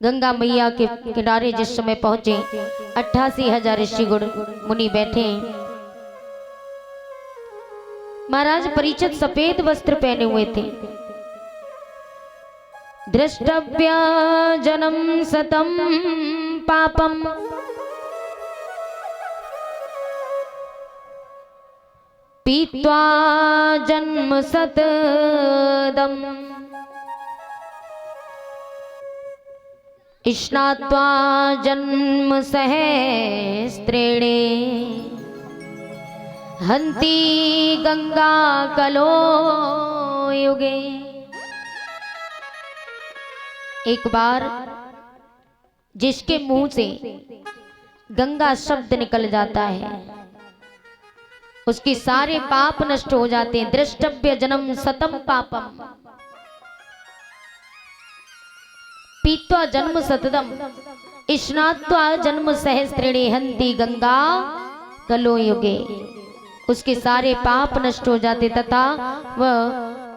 गंगा मैया के किनारे जिस समय पहुंचे 88,000 ऋषिगुण मुनि बैठे हैं। महाराज परीक्षित सफेद वस्त्र पहने हुए थे। दृष्टव्य जन्म सतम पापम पीत्वा जन्म सतदम स्नात्वा जन्म सहस्त्रेणे हंती गंगा कलो युगे। एक बार जिसके मुंह से गंगा शब्द निकल जाता है उसके सारे पाप नष्ट हो जाते हैं। दृष्टव्य जन्म सतम पापम पीत्वा जन्म सतदम स्नात्वा जन्म सहस्त्रिणी हंती गंगा कलो युगे। उसके सारे पाप नष्ट हो जाते तथा वह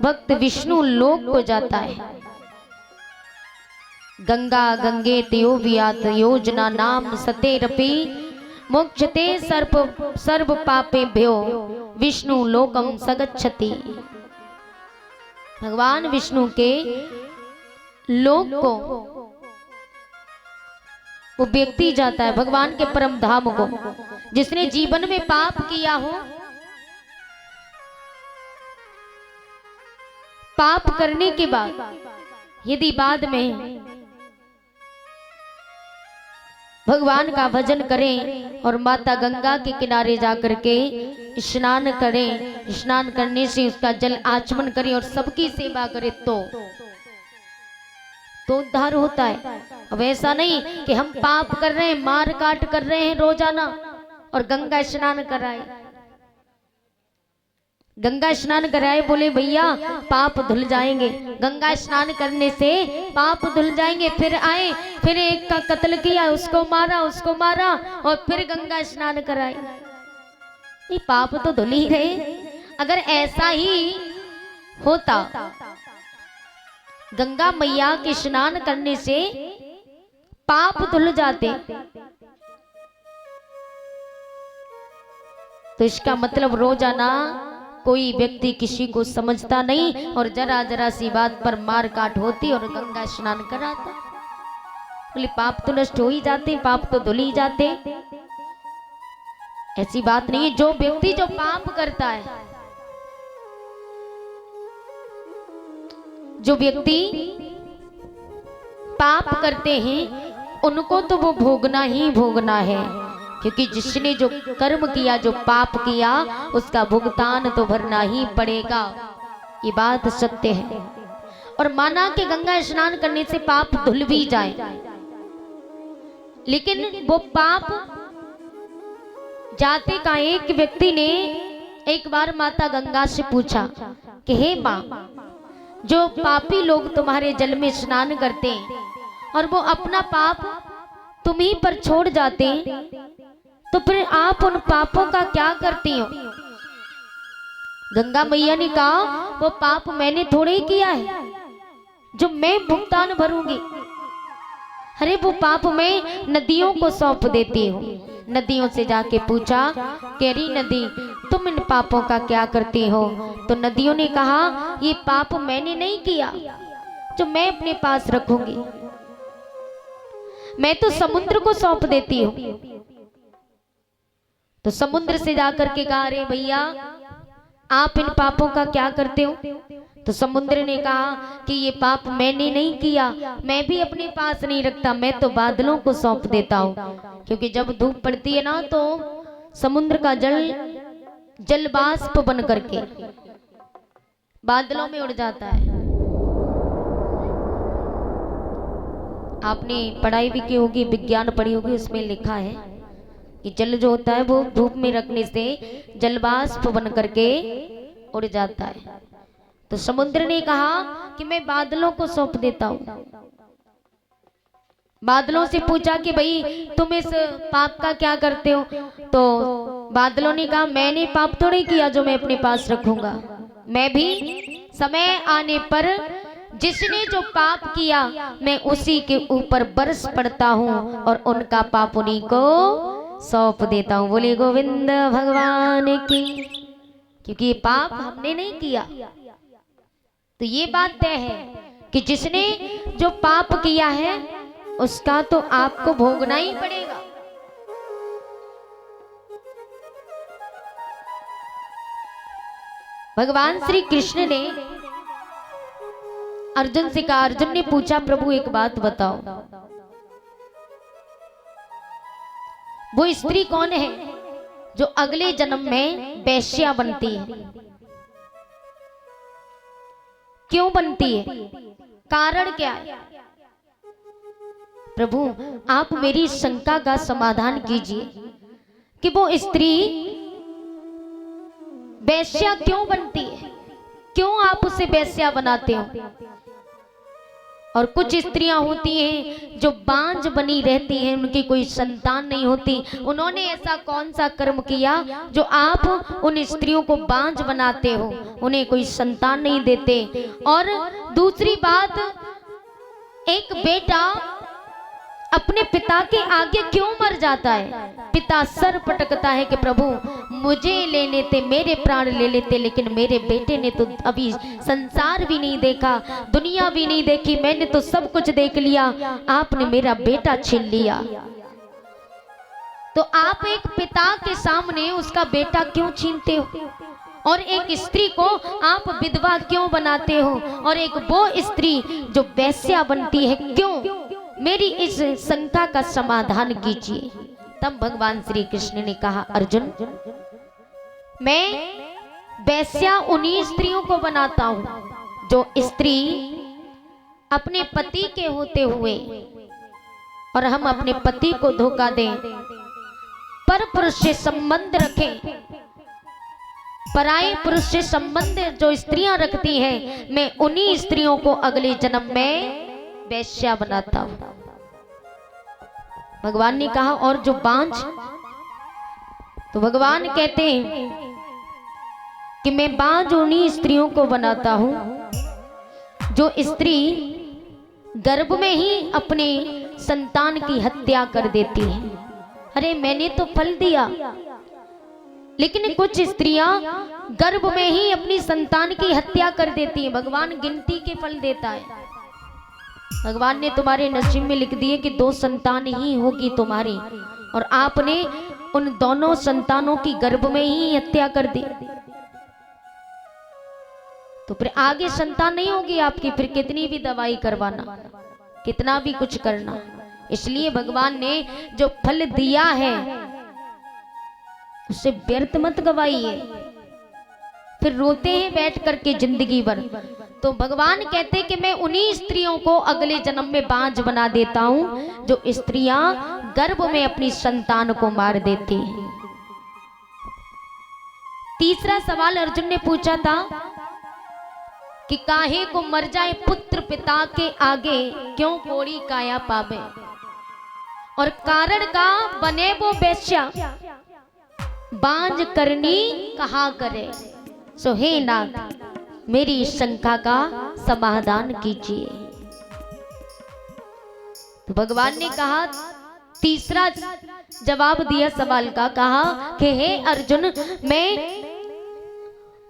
भक्त विष्णु लोक को जाता है। गंगा गंगे त्यो वियात योजना नाम सतेरपि मोक्षते सर्व पापेभ्यो विष्णु लोकम सगच्छति। भगवान विष्णु के लोक को वो व्यक्ति जाता है, भगवान के परम धाम को। जिसने जीवन में पाप किया हो, पाप करने के बाद यदि बाद में भगवान का भजन करें और माता गंगा के किनारे जाकर के स्नान करें, स्नान करने से उसका जल आचमन करें और सबकी सेवा करें तो उद्धार होता है। अब ऐसा नहीं कि हम पाप कर रहे हैं, मार काट कर रहे हैं रोजाना और गंगा स्नान कराए। गंगा स्नान कराए बोले भैया पाप धुल जाएंगे, गंगा स्नान करने से पाप धुल जाएंगे। फिर आए, फिर एक का कत्ल किया, उसको मारा और फिर गंगा स्नान कराए। ये पाप तो धुल ही गए। अगर ऐसा ही होता, गंगा मैया के स्नान करने से पाप धुल जाते, तो इसका मतलब रोजाना कोई व्यक्ति किसी को समझता नहीं और जरा जरा सी बात पर मार काट होती और गंगा स्नान कराता। बोले पाप तो नष्ट हो ही जाते, पाप तो धुल ही जाते। ऐसी बात नहीं है। जो व्यक्ति जो पाप करता है, जो व्यक्ति पाप करते हैं उनको तो वो भोगना ही भोगना है, क्योंकि जिसने जो कर्म किया, जो पाप किया, उसका भुगतान तो भरना ही पड़ेगा। ये बात सत्य है। और माना कि गंगा स्नान करने से पाप धुल भी जाए, लेकिन वो पाप जाते का एक व्यक्ति ने एक बार माता गंगा से पूछा कि हे माँ, जो पापी लोग तुम्हारे जल में स्नान करते हैं और वो अपना पाप तुम्हीं पर छोड़ जाते हैं, तो फिर आप उन पापों का क्या करती हो? गंगा मैया ने कहा वो पाप मैंने थोड़े ही किया है जो मैं भुगतान भरूंगी। अरे वो पाप मैं नदियों को सौंप देती हूँ। नदियों से जाके पूछा कि अरे नदी, तुम इन पापों का क्या करती हो? तो नदियों ने कहा ये पाप मैंने नहीं किया जो मैं अपने पास रखूंगी, मैं तो समुद्र को सौंप देती हूँ। तो समुद्र से जाकर के कहा अरे भैया आप इन पापों का क्या करते हो? तो समुद्र ने कहा कि ये पाप मैंने नहीं किया, मैं भी अपने पास नहीं रखता, मैं तो बादलों को सौंप देता हूँ। क्योंकि जब धूप पड़ती है ना, तो समुद्र का जल बाष्प बन करके बादलों में उड़ जाता है। आपने पढ़ाई भी की होगी, विज्ञान पढ़ी होगी, उसमें लिखा है कि जल जो होता है वो धूप में रखने से जल बाष्प बन करके उड़ जाता है। तो समुद्र ने कहा कि मैं बादलों को सौंप देता हूँ। बादलों से पूछा कि भाई तुम इस पाप का क्या करते हो? तो बादलों ने कहा मैंने पाप थोड़ी किया जो मैं अपने पास रखूंगा, मैं भी समय आने पर जिसने जो पाप किया मैं उसी के ऊपर बरस पड़ता हूँ और उनका पाप उन्हीं को सौंप देता हूँ। बोले गोविंद भगवान की। क्योंकि ये पाप हमने नहीं किया, तो ये बात तय है कि जिसने जो पाप किया है उसका तो आपको भोगना ही पड़ेगा। भगवान श्री कृष्ण ने अर्जुन से कहा, अर्जुन ने पूछा प्रभु एक बात बताओ, वो स्त्री कौन है जो अगले जन्म में वेश्या बनती है? क्यों बनती है? कारण क्या है? प्रभु आप मेरी शंका का समाधान कीजिए कि वो स्त्री वेश्या क्यों बनती है, क्यों आप उसे वेश्या बनाते हो? और कुछ स्त्रियां होती हैं जो बांझ बनी रहती हैं, उनकी कोई संतान नहीं होती। उन्होंने ऐसा कौन सा कर्म किया जो आप उन स्त्रियों को बांझ बनाते हो, उन्हें कोई संतान नहीं देते? और दूसरी बात, एक बेटा अपने पिता के आगे क्यों मर जाता है? पिता सर पटकता है कि प्रभु मुझे ले लेते, मेरे प्राण ले लेते, लेकिन मेरे बेटे ने तो अभी संसार भी नहीं देखा, दुनिया भी नहीं देखी, मैंने तो सब कुछ देख लिया, आपने मेरा बेटा छीन लिया। तो आप एक पिता के सामने उसका बेटा क्यों छीनते हो? और एक स्त्री को आप विधवा क्यों बनाते हो? और एक वो स्त्री जो वेश्या बनती है क्यों? मेरी इस शंका का समाधान कीजिए। तब भगवान श्री कृष्ण ने कहा, अर्जुन मैं वेश्या उन्हीं स्त्रियों को बनाता हूं जो स्त्री अपने पति के होते हुए और हम अपने पति को धोखा दें, पर पुरुष से संबंध रखें, पराये पुरुष से संबंध जो स्त्रियां रखती हैं, मैं उन्हीं स्त्रियों को अगले जन्म में वेश्या बनाता हूं। भगवान ने कहा और जो बांझ? तो भगवान कहते हैं कि मैं बांझ उन्हीं स्त्रियों को बनाता हूं जो स्त्री गर्भ में ही अपने संतान की हत्या कर देती है। अरे मैंने तो फल दिया, लेकिन कुछ स्त्रियां गर्भ में ही अपनी संतान की हत्या कर देती हैं। भगवान गिनती के फल देता है। भगवान ने तुम्हारे नसीब में लिख दिए कि 2 संतान ही होगी तुम्हारी, और आपने उन दोनों संतानों की गर्भ में ही हत्या कर दी, तो फिर आगे संतान नहीं होगी आपकी, फिर कितनी भी दवाई करवाना, कितना भी कुछ करना। इसलिए भगवान ने जो फल दिया है उसे व्यर्थ मत गवाइए, फिर रोते हैं बैठ करके जिंदगी भर। तो भगवान कहते कि मैं उन्हीं स्त्रियों को अगले जन्म में बांझ बना देता हूं जो स्त्रियां गर्भ में अपनी संतान को मार देती हैं। तीसरा सवाल अर्जुन ने पूछा था कि काहे को मर जाए पुत्र पिता के आगे, क्यों कोड़ी काया पावे, और कारण का बने वो वेश्या, बांझ करनी कहा करे। सो हे नाथ मेरी इस शंका का समाधान कीजिए। तो भगवान ने कहा, तीसरा जवाब दिया सवाल का, कहा कि हे अर्जुन मैं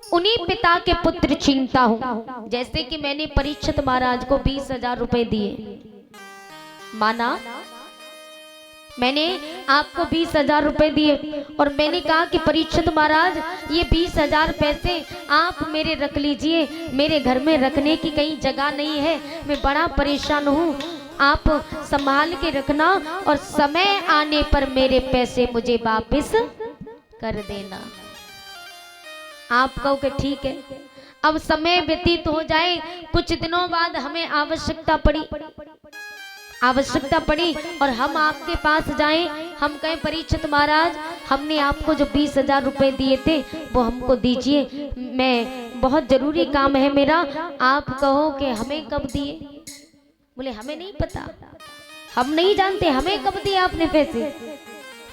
उन्हीं पिता के पुत्र छीनता हूं। जैसे कि मैंने परीक्षित महाराज को 20,000 रुपए दिए, माना मैंने आपको 20,000 रुपए दिए और मैंने कहा कि परीक्षित महाराज ये 20,000 पैसे आप मेरे रख लीजिए, मेरे घर में रखने की कहीं जगह नहीं है, मैं बड़ा परेशान हूँ, आप संभाल के रखना और समय आने पर मेरे पैसे मुझे वापस कर देना। आप कहोगे ठीक है। अब समय व्यतीत हो जाए, कुछ दिनों बाद हमें आवश्यकता पड़ी और हम आपके पास जाएं, हम कहें परीक्षित महाराज हमने आपको जो 20,000 रुपए दिए थे वो हमको दीजिए, मैं बहुत जरूरी काम है मेरा। आप कहो कि हमें कब दिए? बोले हमें नहीं पता, हम नहीं जानते हमें कब दिए आपने पैसे।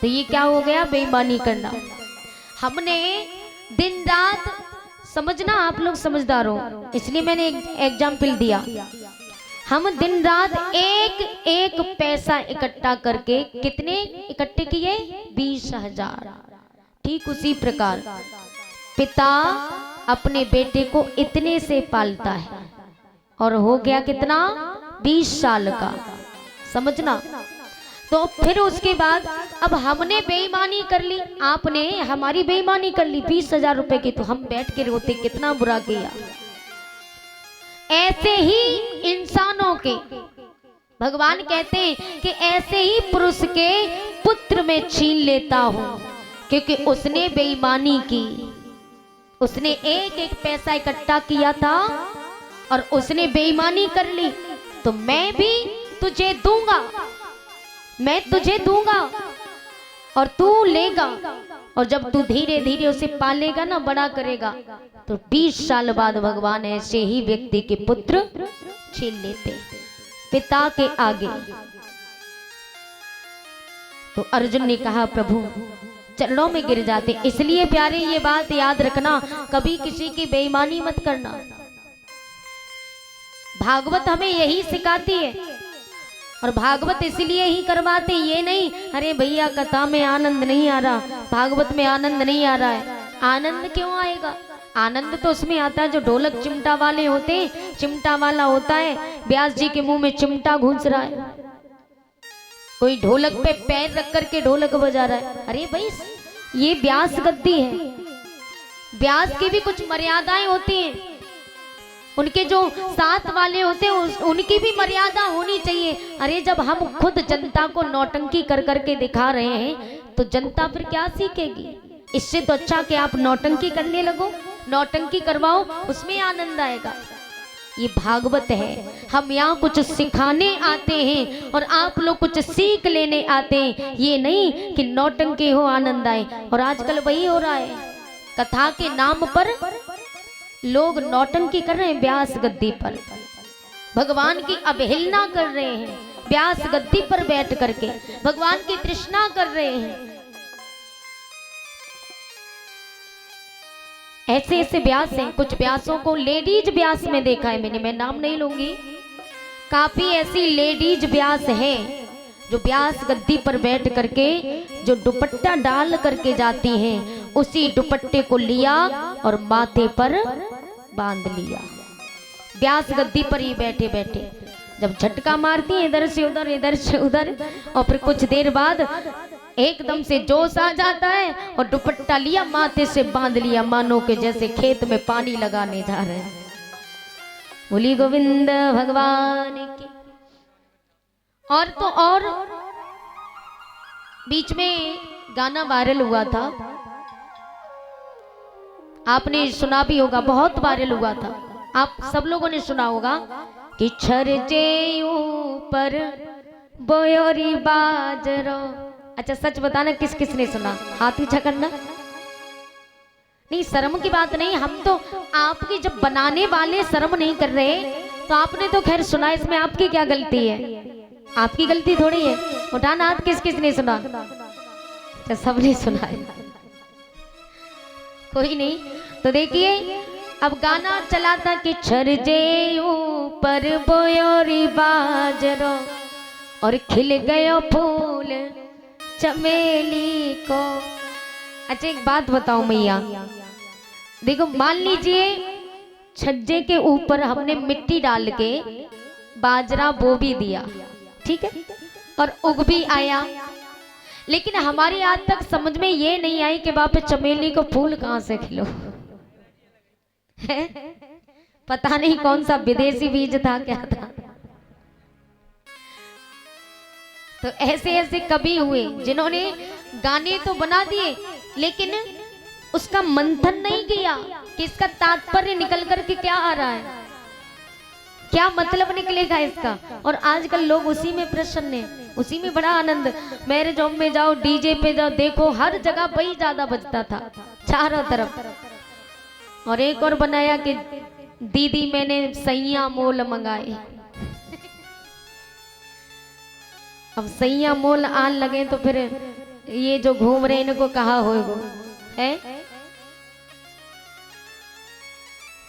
तो ये क्या हो गया? बेईमानी करना। हमने दिन रात, समझना आप लोग समझदार हो, इसलिए मैंने एक एग्जाम्पल दिया हम दिन रात एक एक पैसा इकट्ठा करके कितने इकट्ठे किए? 20,000। ठीक उसी प्रकार पिता अपने बेटे को इतने से पालता है और हो गया कितना? 20 साल का। समझना। तो फिर उसके बाद अब हमने बेईमानी कर ली, आपने हमारी बेईमानी कर ली 20,000 रुपए की, तो हम बैठ के रोते कितना बुरा किया। ऐसे ही इंसानों के भगवान कहते हैं कि ऐसे ही पुरुष के पुत्र में छीन लेता हूं, क्योंकि उसने बेईमानी की, उसने एक एक पैसा इकट्ठा किया था और उसने बेईमानी कर ली, तो मैं भी तुझे दूंगा, मैं तुझे दूंगा और तू लेगा। और जब तू धीरे धीरे उसे पालेगा ना, बड़ा करेगा, तो 20 साल बाद भगवान ऐसे ही व्यक्ति के पुत्र छीन लेते पिता के आगे। तो अर्जुन ने कहा प्रभु चरणों में गिर जाते। इसलिए प्यारे ये बात याद रखना, कभी किसी की बेईमानी मत करना। भागवत हमें यही सिखाती है और भागवत इसलिए ही करवाते, ये नहीं अरे भैया कथा में आनंद नहीं आ रहा, भागवत में आनंद नहीं आ रहा है। आनंद क्यों आएगा? आनंद तो उसमें आता है जो ढोलक चिमटा वाले होते हैं। चिमटा वाला होता है, व्यास जी के मुंह में चिमटा घुस रहा है, कोई ढोलक पे पैर रख करके ढोलक बजा रहा है। अरे भाई ये व्यास गद्दी है, व्यास की भी कुछ मर्यादाएं होती हैं, उनके जो साथ वाले होते हैं उनकी भी मर्यादा होनी चाहिए। अरे जब हम खुद जनता को नौटंकी कर करके दिखा रहे हैं तो जनता फिर क्या सीखेगी? इससे तो अच्छा कि आप नौटंकी करने लगो, नौटंकी करवाओ, उसमें आनंद आएगा। ये भागवत है, हम यहाँ कुछ सिखाने आते हैं और आप लोग कुछ सीख लेने आते हैं, ये नहीं कि नौटंकी हो आनंद आए। और आजकल वही हो रहा है, कथा के नाम पर लोग नौटंकी कर रहे हैं, व्यास गद्दी पर भगवान की अवहेलना कर रहे हैं, व्यास गद्दी पर बैठ करके भगवान की तृष्णा कर रहे हैं। ऐसे ऐसे व्यास हैं, कुछ व्यासों को लेडीज व्यास में देखा है मैंने, मैं नाम नहीं लूंगी। काफी ऐसी लेडीज व्यास हैं जो व्यास गद्दी पर बैठ करके जो दुपट्टा डाल करके जाती हैं, उसी दुपट्टे को लिया और माथे पर बांध लिया। व्यास गद्दी पर ही बैठे बैठे जब झटका मारती है इधर से उधर इधर से उधर, और फिर कुछ देर बाद एकदम से जोश आ जाता है और दुपट्टा लिया माथे से बांध लिया, मानो के जैसे खेत में पानी लगाने जा रहे हैं। बोली गोविंद भगवान की। और तो और बीच में गाना वायरल हुआ था, आपने सुना भी होगा, बहुत वायरल हुआ था, आप सब लोगों ने सुना होगा कि छरजे ऊपर बोयोरी बाजरो। अच्छा सच बताना किस किस ने सुना, हाथ ऊंचा करना। नहीं शर्म की बात नहीं, हम तो आपकी जब बनाने वाले शर्म नहीं कर रहे तो आपने तो खैर सुना, इसमें आपकी क्या गलती है? आपकी गलती थोड़ी है। उठाना हाथ, किस किस ने सुना? अच्छा सबने सुना है, कोई नहीं। तो देखिए अब गाना चला था कि छरजे ऊपर बोयोरी बाजरो और खिल गयो फूल चमेली को। अच्छा एक बात बताओ मैया, देखो मान लीजिए छज्जे के ऊपर हमने मिट्टी डाल के बाजरा बो भी दिया, ठीक है, और उग भी आया, लेकिन हमारी आज तक समझ में ये नहीं आई कि बाप चमेली को फूल कहां से खिलो है? पता नहीं कौन सा विदेशी बीज था, क्या था। तो ऐसे ऐसे कवि हुए जिन्होंने गाने तो बना दिए लेकिन उसका मंथन नहीं किया कि इसका तात्पर्य निकल कर के क्या आ रहा है, क्या मतलब निकलेगा इसका। और आजकल लोग उसी में प्रसन्न है, उसी में बड़ा आनंद। मैरिज होम में जाओ, डीजे पे जाओ, देखो हर जगह वही ज्यादा बजता था चारों तरफ। और एक और बनाया कि दीदी मैंने सैया मोल मंगाए। अब सैया मोल आन लगे तो फिर ये जो घूम रहे इनको कहा होगा है।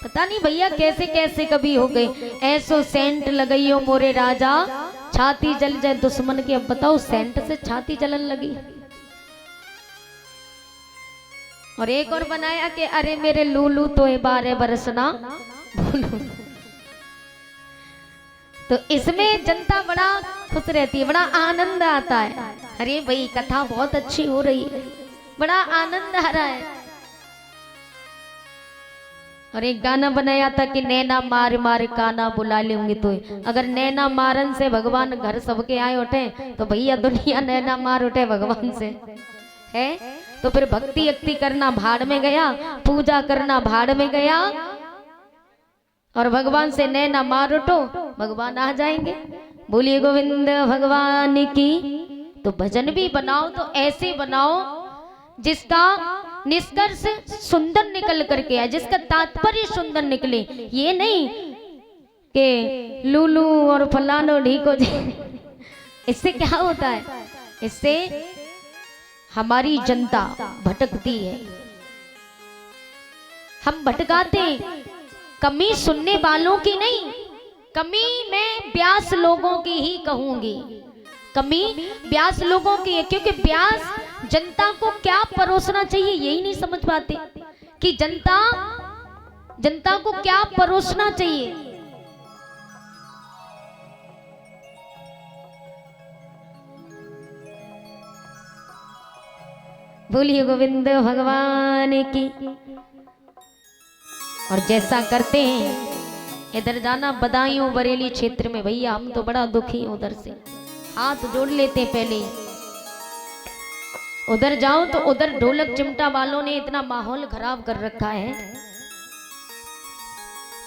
पता नहीं भैया कैसे कैसे कभी हो गए। ऐसो सेंट लगाइयो मोरे राजा, छाती जल जाए दुश्मन की। अब बताओ सेंट से छाती जलन लगी। और एक और बनाया कि अरे मेरे लूलू तो 12 बरसना भूलू। तो इसमें जनता बड़ा खुश रहती है, बड़ा आनंद आता है। अरे भाई कथा बहुत अच्छी हो रही है, बड़ा आनंद आ रहा है। और एक गाना बनाया था कि नैना मार मार काना बुला लेंगे। तो अगर नैना मारन से भगवान घर सबके आए उठे तो भैया दुनिया नैना मार उठे भगवान से है। तो फिर भक्ति अक्ति करना भाड़ में गया, पूजा करना भाड़ में गया, और भगवान से नैना मार उठो भगवान आ जाएंगे। बोलिए गोविंद भगवान की। तो भजन भी बनाओ तो ऐसे बनाओ जिसका निष्कर्ष सुंदर निकल करके आए, जिसका तात्पर्य सुंदर निकले। ये नहीं कि लूलू और फलानो ढीको। इससे क्या होता है, इससे हमारी जनता भटकती है। हम भटकाते, कमी सुनने वालों की नहीं, कमी मैं व्यास लोगों की ही कहूंगी। कमी व्यास लोगों की है, क्योंकि व्यास जनता को क्या परोसना चाहिए यही नहीं समझ पाते कि जनता को क्या परोसना चाहिए। बोलिए गोविंद भगवान की। और जैसा करते हैं, इधर जाना बदायूं बरेली क्षेत्र में भैया, हम तो बड़ा दुखी हैं उधर से, हाथ जोड़ लेते पहले ही। उधर जाओ तो उधर ढोलक चिमटा वालों ने इतना माहौल खराब कर रखा है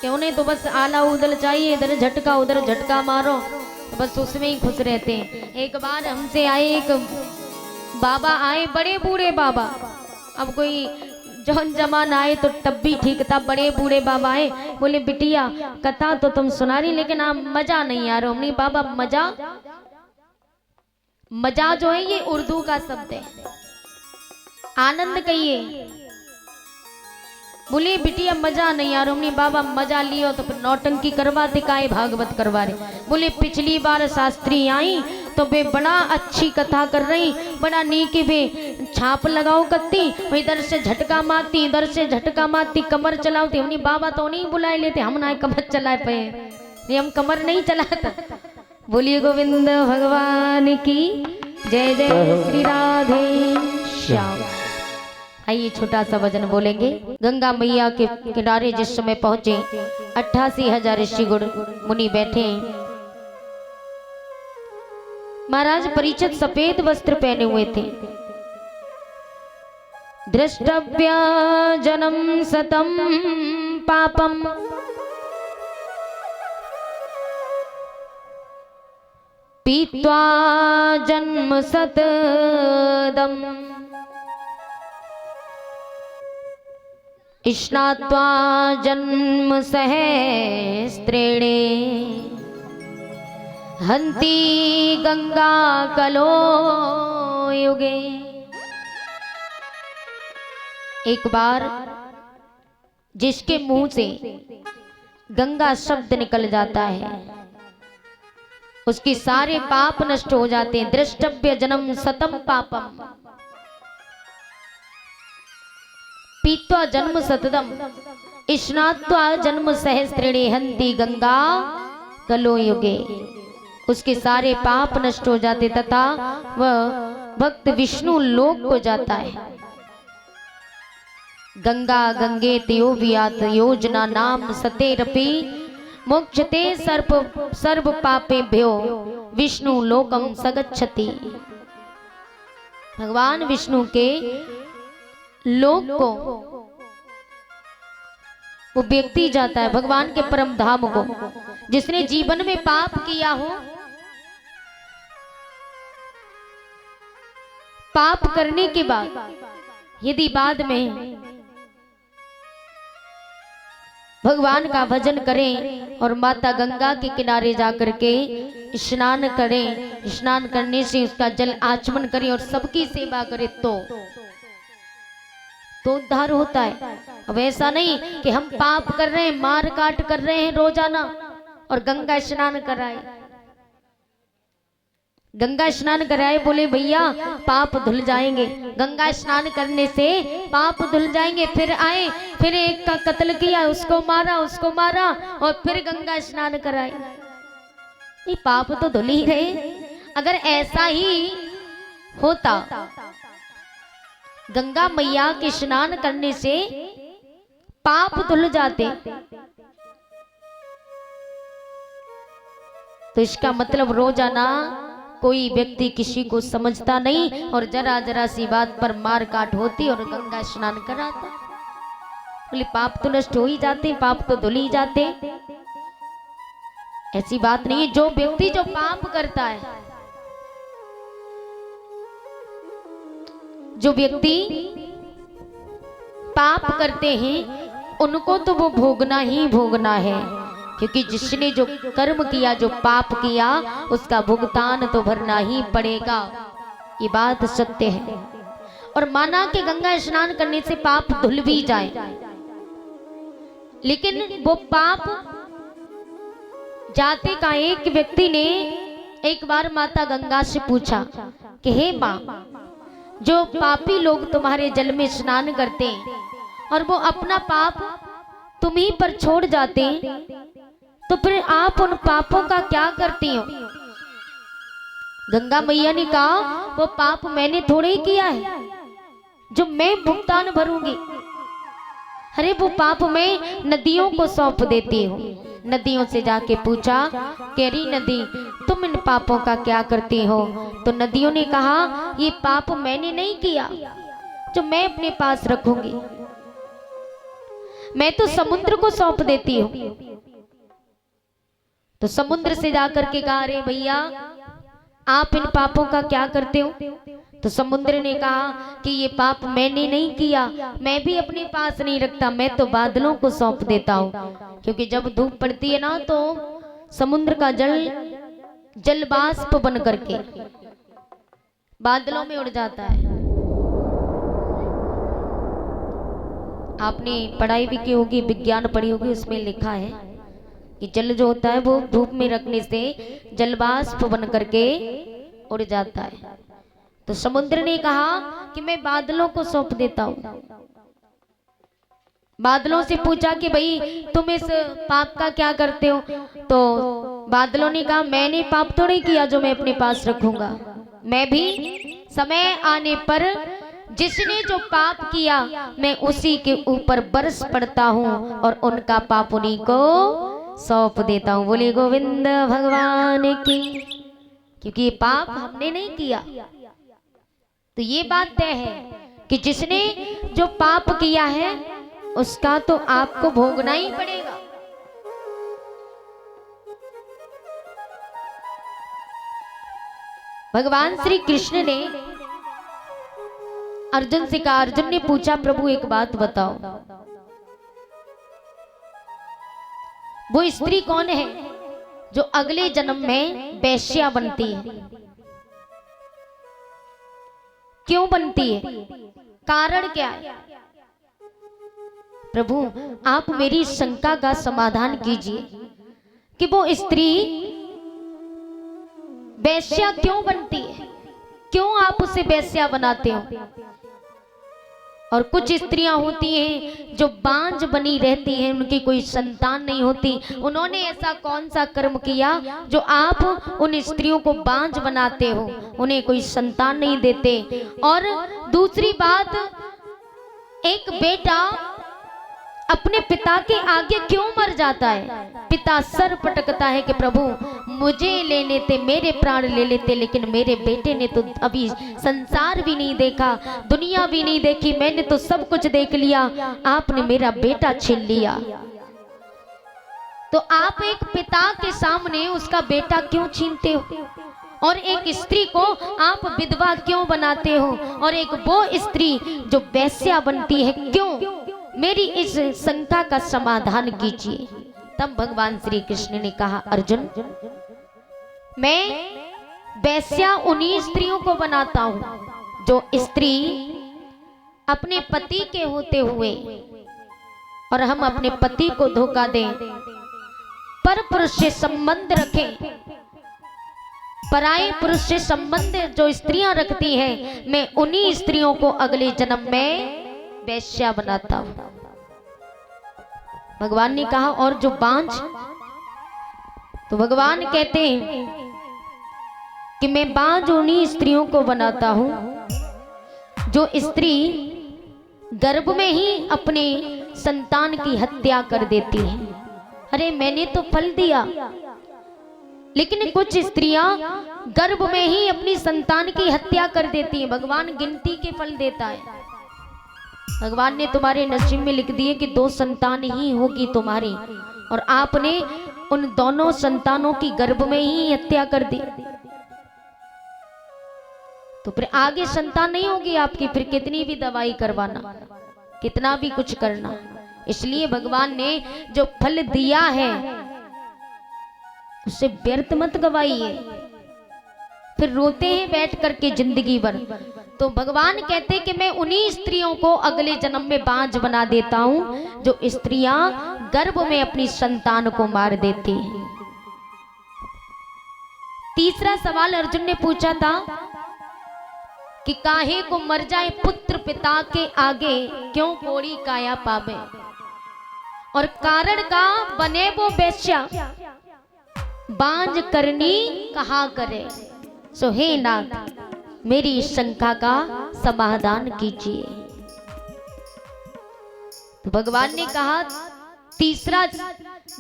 कि उन्हें तो बस आला उदल चाहिए, इधर झटका उधर झटका मारो, तो बस उसमें ही खुश रहते हैं। एक बार हमसे आए एक बाबा आए, बड़े बूढ़े बाबा। अब कोई जौन जमान आए तो तब भी ठीक था, बड़े बूढ़े बाबा आए, बोले बिटिया कथा तो तुम सुना रही लेकिन आप मजा नहीं आ रहा। हमने बाबा मजा जो है ये उर्दू का शब्द है, आनंद कहिए। बोले बिटिया मजा नहीं आ रहा। हमने बाबा मजा लियो तो फिर नौटंकी करवाते काहे भागवत करवा रहे। बोले पिछली बार शास्त्री आई तो वे बड़ा अच्छी कथा कर रही, बड़ा नीक वे छाप लगाओ कत्ती, इधर से झटका मारती इधर से झटका मारती, कमर चलाती। हमने बाबा तो नहीं बुलाए लेते, हम ना कमर चलाए पे, नहीं हम कमर नहीं चलाता। बोलिए गोविंद भगवान की जय जय श्री राधे श्याम। आइए छोटा सा भजन बोलेंगे। गंगा मैया के किनारे जिस समय पहुंचे 88,000 ऋषिगुण मुनि बैठे। महाराज परीक्षित सफेद वस्त्र पहने हुए थे। दृष्टव्या जन्म सतम पापम पीत्वा जन्म सतदम स्नात्वा जन्म सहस्त्रेणे हंती गंगा कलो युगे। एक बार जिसके मुंह से गंगा शब्द निकल जाता है उसके सारे पाप नष्ट हो जाते हैं। दृष्टव्य जन्म सतम पापम पीत्वा जन्म सतदम स्नात्वा जन्म सहस्त्रेणे हंति गंगा कलो युगे। उसके सारे पाप नष्ट हो जाते तथा वह भक्त विष्णु लोक को जाता है। गंगा गंगे त्योव्यात योजना नाम सतेरपि मोक्षते सर्व पापेभ्यो विष्णु लोकम सगच्छति। भगवान विष्णु के लोक को वो व्यक्ति जाता है, भगवान के परम धाम को। जिसने जीवन में पाप किया हो, पाप करने के बाद यदि बाद में भगवान का भजन करें और माता गंगा के किनारे जाकर के स्नान करें, स्नान करने से उसका जल आचमन करें और सबकी सेवा करें, तो उद्धार होता है। अब ऐसा नहीं कि हम पाप कर रहे हैं, मार काट कर रहे हैं रोजाना और गंगा स्नान कराए, गंगा स्नान कराए, बोले भैया पाप धुल जाएंगे, गंगा स्नान करने से पाप धुल जाएंगे, फिर आए फिर एक का कत्ल किया, उसको मारा और फिर गंगा स्नान कराए, ये पाप तो धुल ही रहे। अगर ऐसा ही होता, गंगा मैया के स्नान करने से पाप धुल जाते, तो इसका मतलब रोजाना कोई व्यक्ति किसी को समझता नहीं और जरा जरा सी बात पर मार काट होती और गंगा स्नान कराता। बोले पाप तो नष्ट हो ही जाते, पाप तो धुल ही जाते। ऐसी बात नहीं है। जो व्यक्ति जो पाप करता है, जो व्यक्ति पाप करते हैं उनको तो वो भोगना ही भोगना है, क्योंकि जिसने जो कर्म किया, जो पाप किया, उसका भुगतान तो भरना ही पड़ेगा। ये बात सत्य है। और माना कि गंगा स्नान करने से पाप धुल भी जाए, लेकिन वो पाप जाते का एक व्यक्ति ने एक बार माता गंगा से पूछा कि हे मां, जो पापी लोग तुम्हारे जल में स्नान करते हैं और वो अपना पाप तुम्हीं पर छोड़ जाते हैं, तो फिर आप उन पापों का क्या करती हो? गंगा मैया ने कहा वो पाप मैंने थोड़े ही किया है जो मैं भुगतान भरूंगी। अरे वो पाप मैं नदियों को सौंप देती हूँ। नदियों से जाके पूछा कि अरे नदी, तुम इन पापों का क्या करती हो? तो नदियों ने कहा ये पाप मैंने नहीं किया जो मैं अपने पास रखूंगी, मैं तो समुद्र को सौंप देती हूँ। तो समुद्र से जाकर के कहा अरे भैया आप इन पापों का क्या करते हो? तो समुद्र ने कहा कि ये पाप मैंने नहीं किया, मैं भी अपने पास नहीं रखता, मैं तो बादलों को सौंप देता हूँ, क्योंकि जब धूप पड़ती है ना तो समुद्र का जल जलवाष्प बन करके बादलों में उड़ जाता है। आपने पढ़ाई भी की होगी, विज्ञान पढ़ी होगी, उसमें लिखा है कि जल जो होता है वो धूप में रखने से जलवाष्प बन करके उड़ जाता है। तो समुद्र ने कहा कि मैं बादलों को सौंप देता हूँ। बादलों से पूछा कि भाई तुम इस पाप का क्या करते हो? तो बादलों ने कहा मैंने पाप तो नहीं किया जो मैं अपने पास रखूंगा, मैं भी समय आने पर जिसने जो पाप किया मैं उसी के ऊपर बरस पड़ता हूँ और उनका पाप उन्हीं को सौंप देता हूँ। बोले गोविंद भगवान की। क्योंकि ये पाप हमने नहीं किया। तो ये बात तय है कि जिसने जो पाप किया है उसका तो आपको भोगना ही पड़ेगा। भगवान श्री कृष्ण ने अर्जुन से कहा, अर्जुन ने पूछा प्रभु एक बात बताओ, वो स्त्री कौन है जो अगले जन्म में वेश्या बनती है? क्यों बनती है? कारण क्या है? प्रभु आप मेरी शंका का समाधान कीजिए कि वो स्त्री वेश्या क्यों बनती है, क्यों आप उसे वेश्या बनाते हो? और कुछ स्त्रियां होती हैं जो बांझ बनी रहती हैं, उनकी कोई संतान नहीं होती। उन्होंने ऐसा कौन सा कर्म किया जो आप उन स्त्रियों को बांझ बनाते हो, उन्हें कोई संतान नहीं देते? और दूसरी बात, एक बेटा अपने पिता के आगे क्यों मर जाता है? पिता सर पटकता है कि प्रभु मुझे ले लेते, मेरे प्राण ले लेते, लेकिन मेरे बेटे ने तो अभी संसार भी नहीं देखा, दुनिया भी नहीं देखी, मैंने तो सब कुछ देख लिया, आपने मेरा बेटा छीन लिया। तो आप एक पिता के सामने उसका बेटा क्यों छीनते हो? और एक स्त्री को आप विधवा क्यों बनाते हो? और एक वो स्त्री जो वेश्या बनती है क्यों? मेरी इस शंका का समाधान कीजिए। तब भगवान श्री कृष्ण ने कहा, अर्जुन मैं वेश्या उन्हीं स्त्रियों को बनाता हूं जो स्त्री अपने पति के होते हुए और हम अपने पति को धोखा दें, पर पुरुष से संबंध रखें, पराये पुरुष से संबंध जो स्त्रियां रखती हैं, मैं उन्हीं स्त्रियों को अगले जन्म में वेश्या बनाता हूं। भगवान ने कहा और जो बांझ, तो भगवान कहते हैं कि मैं बांझ उन्हीं स्त्रियों को बनाता हूं जो स्त्री गर्भ में ही अपने संतान की हत्या कर देती है। अरे मैंने तो फल दिया, लेकिन कुछ स्त्रियां गर्भ में ही अपनी संतान की हत्या कर देती हैं। भगवान गिनती के फल देता है। भगवान ने तुम्हारे नसीब में लिख दिए कि 2 संतान ही होगी तुम्हारी, और आपने उन दोनों संतानों की गर्भ में ही हत्या कर दी, तो फिर आगे संतान नहीं होगी आपकी। फिर कितनी भी दवाई करवाना, कितना भी कुछ करना। इसलिए भगवान ने जो फल दिया है उसे व्यर्थ मत गवाइए, फिर रोते हैं बैठ करके जिंदगी भर। तो भगवान कहते कि मैं उन्हीं स्त्रियों को अगले जन्म में बांझ बना देता हूं जो स्त्रियां गर्भ में अपनी संतान को मार देती हैं। तीसरा सवाल अर्जुन ने पूछा था कि काहे को मर जाए पुत्र पिता के आगे, क्यों कोड़ी काया पावे, और कारण का बने वो वेश्या, बांझ करनी कहा करे। सो हे नाथ मेरी शंका का समाधान कीजिए। तो भगवान ने कहा, तीसरा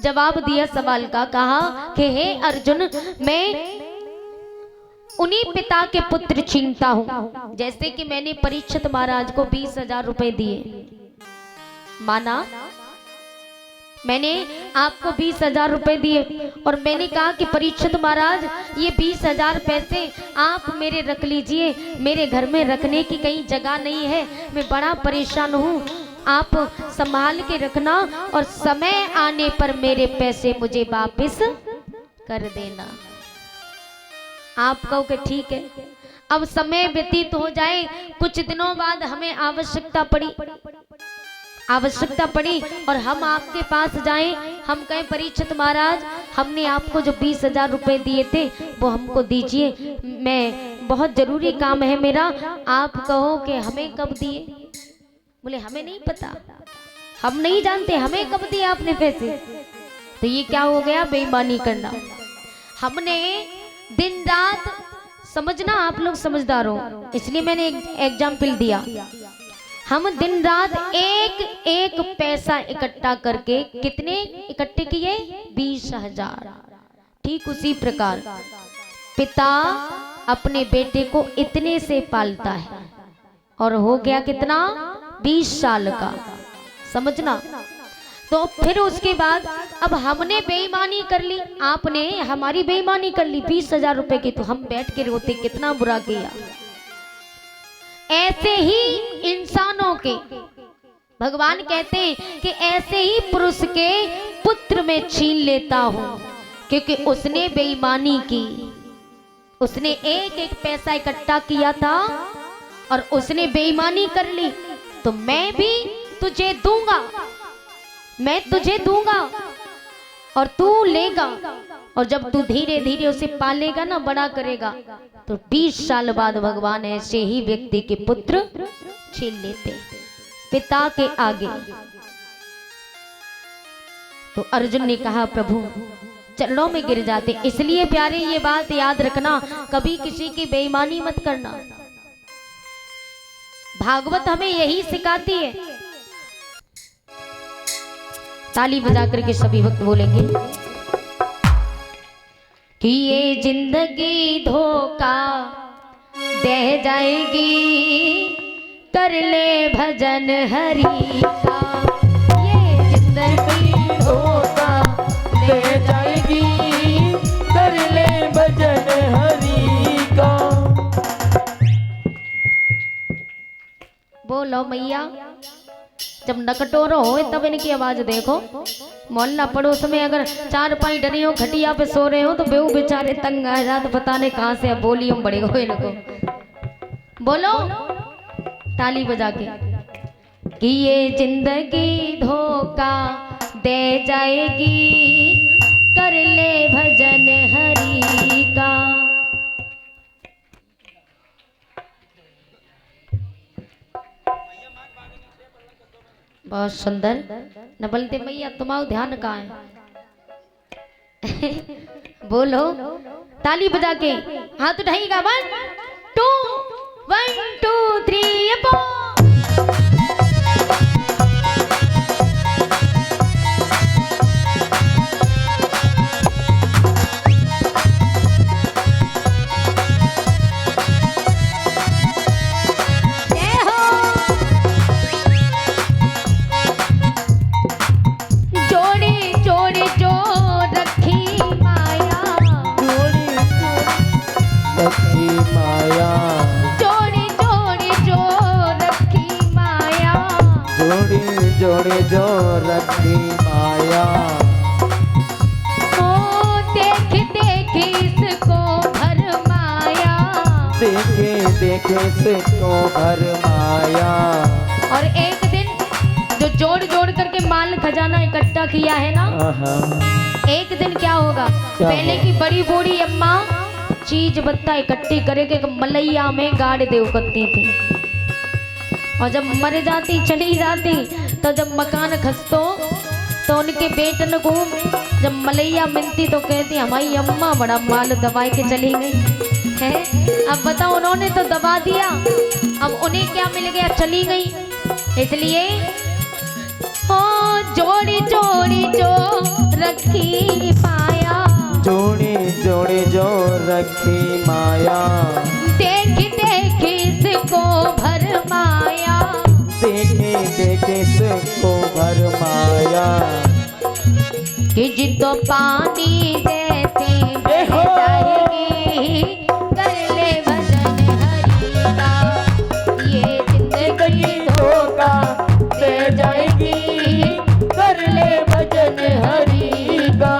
जवाब दिया सवाल का, कहा कि हे अर्जुन मैं उन्हीं पिता के पुत्र छीनता हूं। जैसे कि मैंने परीक्षित महाराज को 20,000 रुपए दिए, माना मैंने आपको 20,000 रुपए दिए और मैंने कहा कि परीक्षित महाराज ये 20,000 पैसे आप मेरे रख लीजिए, मेरे घर में रखने की कहीं जगह नहीं है, मैं बड़ा परेशान हूँ, आप संभाल के रखना और समय आने पर मेरे पैसे मुझे वापस कर देना। आप कहो कि ठीक है। अब समय व्यतीत हो जाए, कुछ दिनों बाद हमें आवश्यकता पड़ी और हम आपके पास जाएं, हम कहें परीक्षित महाराज हमने आपको जो 20,000 रुपए दिए थे वो हमको दीजिए, मैं बहुत जरूरी काम है मेरा। आप कहो कि हमें कब दिए? बोले हमें नहीं पता, हम नहीं जानते, हमें कब दिए आपने पैसे? तो ये क्या हो गया? बेईमानी करना। हमने दिन रात, समझना आप लोग समझदार हो, इसलिए मैंने एक एग्जाम्पल दिया। हम दिन रात एक पैसा इकट्ठा करके, कितने इकट्ठे किए? 20,000। ठीक उसी प्रकार पिता अपने बेटे को इतने से पालता है और हो गया कितना? 20 साल का, समझना। तो फिर उसके बाद अब हमने बेईमानी कर ली, आपने हमारी बेईमानी कर ली 20,000 रुपए की, तो हम बैठ के रोते कितना बुरा किया। ऐसे ही इंसानों के, भगवान कहते हैं कि ऐसे ही पुरुष के पुत्र में छीन लेता हूं, क्योंकि उसने बेईमानी की, उसने एक पैसा इकट्ठा किया था और उसने बेईमानी कर ली, तो मैं भी तुझे दूंगा, मैं तुझे दूंगा और तू लेगा, और जब तू धीरे धीरे उसे पालेगा ना, बड़ा करेगा, तो 20 साल बाद भगवान ऐसे ही व्यक्ति के पुत्र छीन लेते पिता के आगे। तो अर्जुन ने कहा प्रभु चरणों में गिर जाते। इसलिए प्यारे ये बात याद रखना, कभी किसी की बेईमानी मत करना। भागवत हमें यही सिखाती है। ताली बजा करके सभी भक्त बोलेंगे कि ये जिंदगी धोखा दे जाएगी, कर ले भजन हरि का। ये जिंदगी धोखा दे जाएगी, कर ले भजन हरि का। बोलो मैया। जब नकटोरो हो तब इनकी आवाज देखो। मोहल्ला पड़ोस में अगर 4-5 डरी हो, खटिया पे सो रहे हो, तो बेऊ बेचारे तंग आ जाते, पता नहीं कहां से वॉल्यूम बढ़ेगा इनको। बोलो ताली बजा के। कि ये जिंदगी धोखा दे जाएगी, कर ले भजन हरि का। बहुत सुंदर। न बोलते मैया तुम्हारा ध्यान कहाँ है? बोलो ताली बजा के हाथ उठाइएगा। 1 2 1 2 3 4। जोड़े जो रखी माया, ओ देख देख इसको भरमाया, देखे देखे इसको भरमाया। और एक दिन जो जोड़ जोड़ करके माल खजाना इकट्ठा किया है ना, एक दिन क्या होगा? पहले की बड़ी बूढ़ी अम्मा चीज बत्ता इकट्ठी करके मलैया में गाड़ दे करती थी, और जब मर जाती चली जाती तो जब मकान खस्तो तो उनके बेटन को जब मलैया मिलती तो कहती हमारी अम्मा बड़ा माल दबा के चली गई है। अब बताओ उन्होंने तो दबा दिया, अब उन्हें क्या मिल गया? चली गई। इसलिए ओ जोड़ी जोड़ी जो रखी पाया, जोड़ी जोड़ी जो रखी माया, देख देख इसको भरमाया, देखे देखे इसको भरमाया। कि जितो पानी देते जाएगी, कर ले भजन हरि का। ये जिंदगी धोखा दे जाएगी, कर ले भजन हरि का।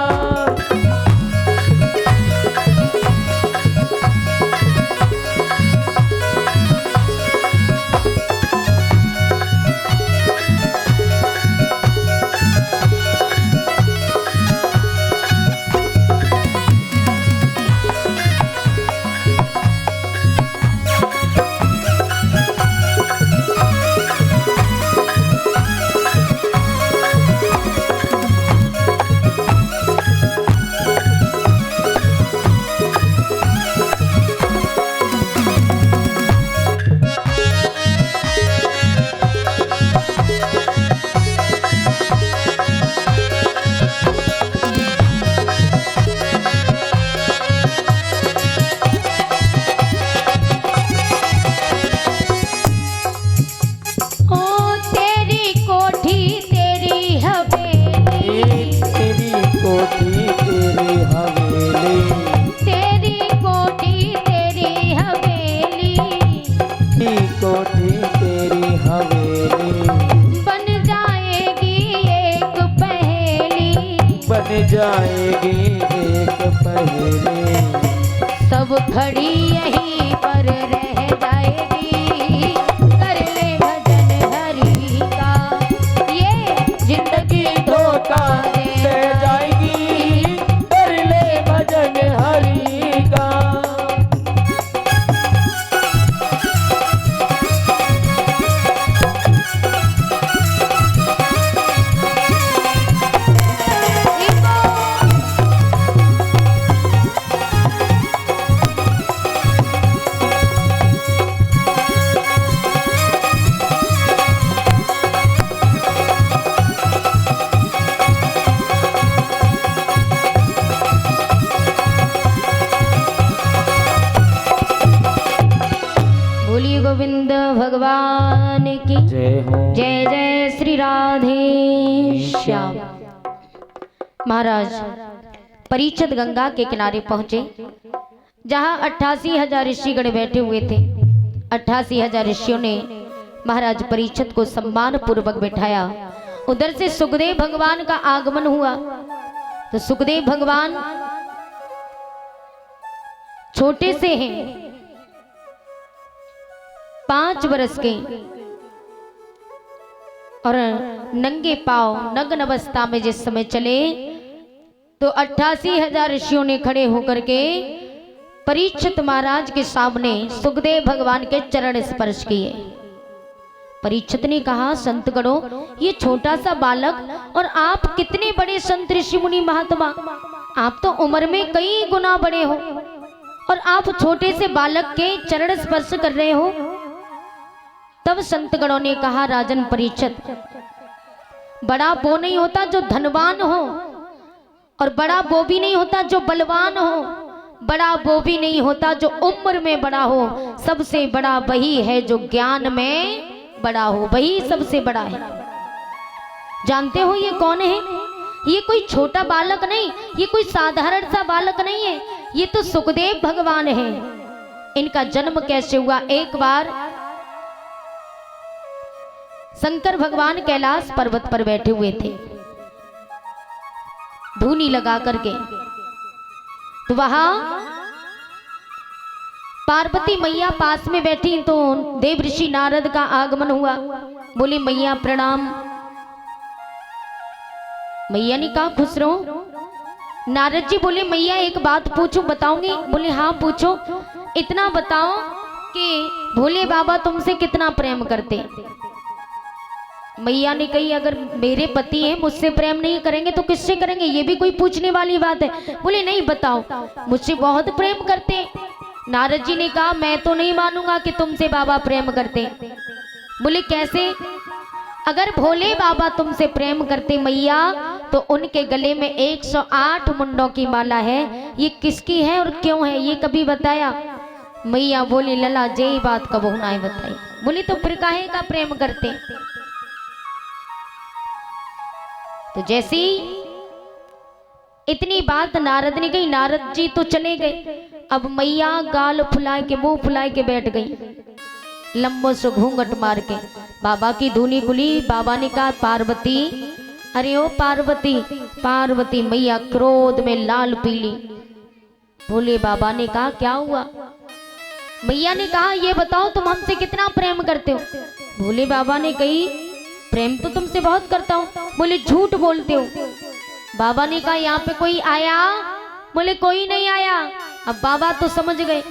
जाएगी एक पहेली, सब खड़ी यहीं पर रह जाएगी, कर ले भजन हरि का। ये जिंदगी धोखा दे जाएगी, कर ले भजन हरि का। गोविंद भगवान की जय हो। जय जय श्री राधे श्याम। महाराज परीक्षित गंगा के किनारे पहुंचे, जहां 88,000 ऋषिगण बैठे हुए थे। 88,000 ऋषियों ने महाराज परीक्षित को सम्मान पूर्वक बैठाया। उधर से सुखदेव भगवान का आगमन हुआ, तो सुखदेव भगवान छोटे से हैं, 5 वर्ष के, और नंगे पांव नग्न अवस्था में जिस समय चले तो 88,000 ऋषियों ने खड़े होकर के परीक्षित महाराज के सामने सुखदेव भगवान के चरण स्पर्श किए। परीक्षित ने कहा, संतगणों, ये छोटा सा बालक और आप कितने बड़े संत ऋषि मुनि महात्मा, आप तो उम्र में कई गुना बड़े हो और आप छोटे से बालक के चरण स्पर्श कर रहे हो। तब संतगणों ने कहा, राजन परीक्षित, बड़ा वो नहीं होता जो धनवान हो और बड़ा वो भी नहीं होता जो बलवान हो, बड़ा वो भी नहीं होता जो उम्र में बड़ा हो, सबसे बड़ा वही है जो ज्ञान में बड़ा हो, वही सबसे बड़ा है। जानते हो ये कौन है? ये कोई छोटा बालक नहीं, ये कोई साधारण सा बालक नहीं है, ये तो सुखदेव भगवान है। इनका जन्म कैसे हुआ? एक बार शंकर भगवान कैलाश पर्वत पर बैठे हुए थे धूनी लगा करके, तो वहां पार्वती मैया पास में बैठी तो देव ऋषि नारद का आगमन हुआ। बोले, मैया प्रणाम। मैया ने कहा, खुश रहो। नारद जी बोले, मैया एक बात पूछूं, बताओगी? बोले, हाँ पूछो। इतना बताओ कि भोले बाबा तुमसे कितना प्रेम करते? मैया ने कही, अगर मेरे पति हैं मुझसे प्रेम नहीं करेंगे तो किससे करेंगे? ये भी कोई पूछने वाली बात है? बोले, नहीं बताओ। मुझसे बहुत प्रेम करते। नारद जी ने कहा, मैं तो नहीं मानूंगा कि तुमसे बाबा प्रेम करते। बोले, कैसे? अगर भोले बाबा तुमसे प्रेम करते मैया तो उनके गले में 108 मुंडों की माला है, ये किसकी है और क्यों है, ये कभी बताया? मैया बोली, लला जे बात कबो ना बताई। बोली, तो फिर काहे का प्रेम करते? तो जैसी इतनी बात नारद ने कही, नारद जी तो चले गए। अब मैया गाल फुलाए के मुंह फुलाए के बैठ गई, लंबो से घूंघट मार के। बाबा की धूनी खुली। बाबा ने कहा, पार्वती। अरे ओ पार्वती, पार्वती मैया क्रोध में लाल पीली। भोले बाबा ने कहा, क्या हुआ? मैया ने कहा, ये बताओ तुम हमसे कितना प्रेम करते हो? भोले बाबा ने कही, प्रेम तो तुमसे बहुत करता हूँ। बोले, झूठ बोलते हो। बाबा ने कहा, यहाँ पे कोई आया? बोले, कोई नहीं आया। अब बाबा तो समझ गए।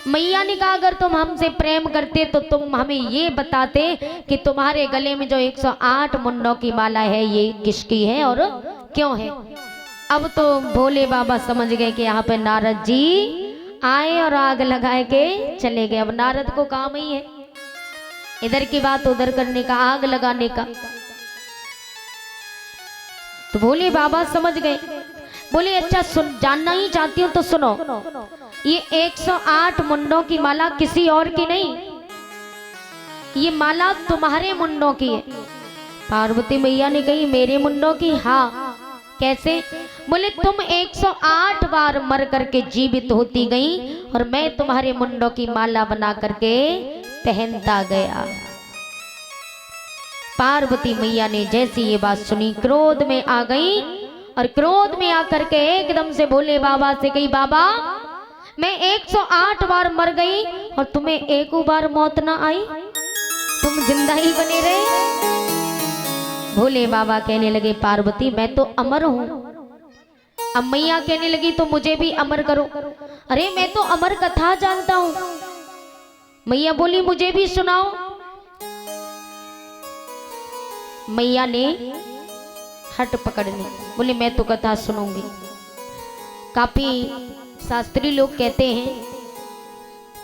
मैया ने कहा, अगर तुम हमसे प्रेम करते तो तुम हमें ये बताते कि तुम्हारे गले में जो 108 मुंडों की माला है ये किसकी है और क्यों है। अब तो भोले बाबा समझ गए कि यहाँ पे नारद जी आए और आग लगाए के चले गए। अब नारद को काम ही है इधर की बात उधर करने का, आग लगाने का। तो भोले बाबा समझ गए। बोले, अच्छा सुन, जानना ही चाहती हूँ तो सुनो। ये 108 मुंडों की माला किसी और की नहीं, ये माला तुम्हारे मुंडों की है। पार्वती मैया ने कही, मेरे मुंडों की? हाँ। कैसे? बोले, तुम 108 बार मर करके जीवित होती गई और मैं तुम्हारे मुंडों की माला बना करके पहनता गया। पार्वती मैया ने जैसी ये बात सुनी क्रोध में आ गई और क्रोध में आकर के एकदम से भोले बाबा से कही, बाबा मैं 108 बार मर गई और तुम्हें एक बार मौत ना आई, तुम जिंदा ही बने रहे। भोले बाबा कहने लगे, पार्वती मैं तो अमर हूं। अब मैया कहने लगी, तो मुझे भी अमर करो। अरे मैं तो अमर कथा जानता हूं। मैया बोली, मुझे भी सुनाओ। मैया ने हट पकड़ ली। बोले, मैं तो कथा सुनूंगी। काफी शास्त्री लोग कहते हैं,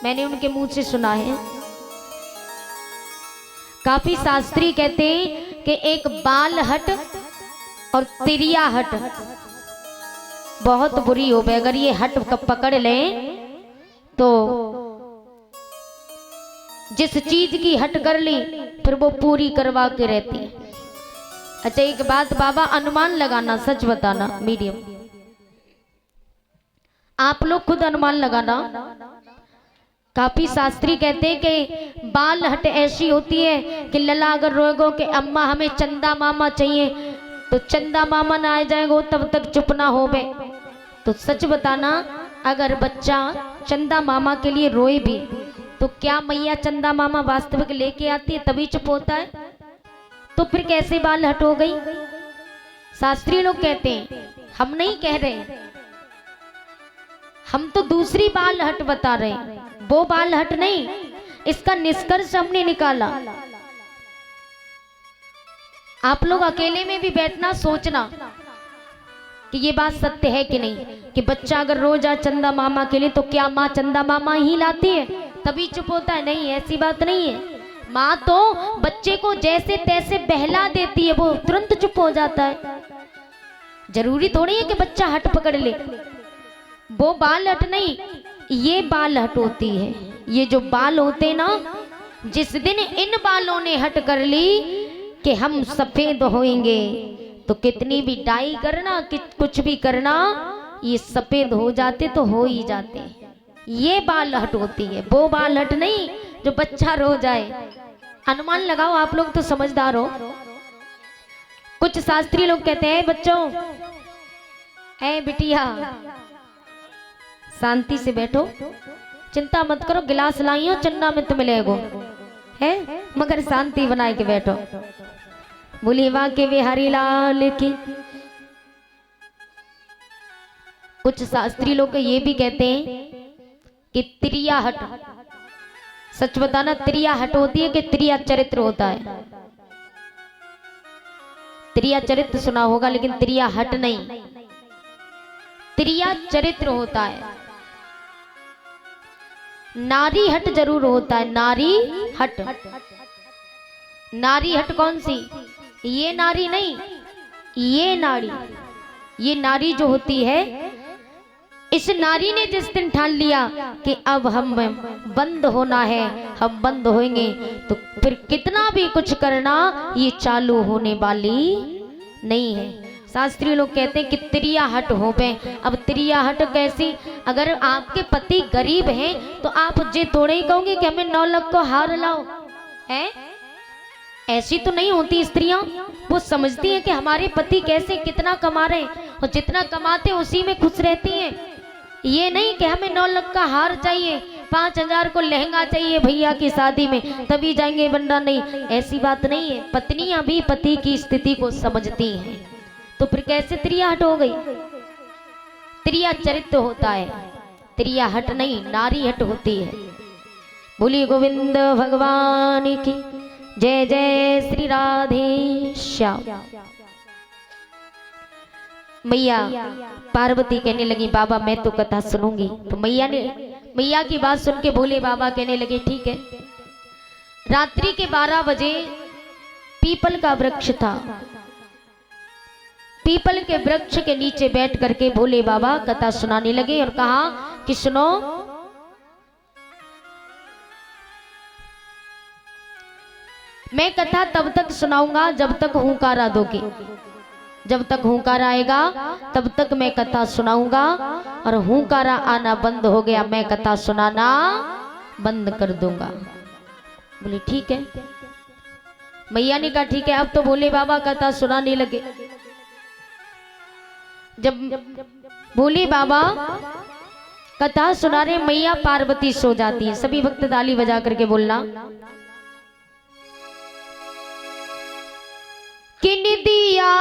मैंने उनके मुंह से सुना है, काफी शास्त्री कहते हैं कि एक बाल हट और तिरिया हट बहुत बुरी हो गई। अगर ये हट पकड़ ले तो जिस चीज की हट कर ली फिर वो पूरी करवा के रहती है। अच्छा एक बात बाबा, अनुमान लगाना, सच बताना, मीडियम आप लोग खुद अनुमान लगाना। काफी शास्त्री कहते हैं कि बाल हट ऐसी होती है कि लला अगर रोएगो कि अम्मा हमें चंदा मामा चाहिए तो चंदा मामा ना आ जाएगो तब तक चुप ना हो बे। तो सच बताना, अगर बच्चा चंदा मामा के लिए रोए भी तो क्या मैया चंदा मामा वास्तविक लेके आती है तभी चुप होता है? तो फिर कैसे बाल हट हो गई? शास्त्री लोग कहते हैं, हम नहीं कह रहे, हम तो दूसरी बाल हट बता रहे हैं, वो बाल हट नहीं। इसका निष्कर्ष हमने निकाला। आप लोग अकेले में भी बैठना, सोचना कि ये बात सत्य है कि नहीं, कि बच्चा अगर रोज आ चंदा मामा के लिए तो क्या माँ चंदा मामा ही लाती है तभी चुप होता है? नहीं, ऐसी बात नहीं है। माँ तो बच्चे को जैसे तैसे बहला देती है, वो तुरंत चुप हो जाता है। जरूरी थोड़ी है कि बच्चा हट पकड़ ले। वो बाल हट नहीं, ये बाल हट होती है। ये जो बाल होते ना, जिस दिन इन बालों ने हट कर ली कि हम सफेद होएंगे, तो कितनी भी डाई करना, कुछ भी करना, ये सफेद हो जाते तो हो ही जाते। ये बाल हट होती है, वो बाल हट नहीं जो बच्चा रो जाए। अनुमान लगाओ, आप लोग तो समझदार हो। कुछ शास्त्री लोग कहते हैं, बच्चों, ऐ बिटिया शांति से बैठो, चिंता मत करो, गिलास लाई हो, चन्ना में तुम्हें लेगो है, मगर शांति बनाए के बैठो। बोली वाह के बिहारी लाल की। कुछ शास्त्री लोग ये भी कहते हैं कि त्रिया हट, सच बताना, त्रिया हट होती है कि त्रिया चरित्र होता है? त्रिया चरित्र सुना होगा, लेकिन त्रिया हट नहीं, त्रिया चरित्र होता है। नारी हट जरूर होता है, नारी हट। नारी हट कौन सी? ये नारी नहीं, ये नारी। ये नारी जो होती है, इस नारी ने जिस दिन ठान लिया कि अब हम बंद होना है, हम बंद होंगे, तो फिर कितना भी कुछ करना, ये चालू होने वाली नहीं है। शास्त्री लोग कहते हैं कि त्रिया हट हो पे। अब त्रिया हट कैसी? अगर आपके पति गरीब हैं तो आप जे थोड़े ही कहोगे कि हमें 9 लाख को हार लाओ, है? ऐसी तो नहीं होती स्त्रियां। वो समझती हैं कि हमारे पति कैसे कितना कमा रहे हैं, और जितना कमाते उसी में खुश रहती हैं। ये नहीं कि हमें 9 लाख का हार चाहिए, 5,000 को लहंगा चाहिए भैया की शादी में तभी जाएंगे बंडा, नहीं, ऐसी बात नहीं है। पत्नियां भी पति की स्थिति को समझती हैं। तो फिर कैसे त्रिया हट हो गई? त्रिया चरित्र होता है, त्रिया हट नहीं, नारी हट होती है। बोली गोविंद भगवान की जय, जय श्री राधे श्याम। मैया पार्वती कहने लगी, बाबा मैं तो कथा सुनूंगी। तो मैया की बात सुन के भोले बाबा कहने लगे, ठीक है। रात्रि के 12 बजे पीपल का वृक्ष था, पीपल के वृक्ष के नीचे बैठ करके भोले बाबा कथा सुनाने लगे और कहा कि सुनो, मैं कथा तब तक सुनाऊंगा जब तक हुंकारा दोगे। जब तक हुंकारा आएगा तब तक मैं कथा सुनाऊंगा, और हुंकारा आना बंद हो गया, मैं कथा सुनाना बंद कर दूंगा। बोले ठीक है। मैया ने कहा ठीक है। अब तो भोले बाबा कथा सुनाने लगे। जब भोले बाबा कथा सुना रहे, मैया पार्वती सो जाती है। सभी भक्त ताली बजा करके बोलना, कि निदिया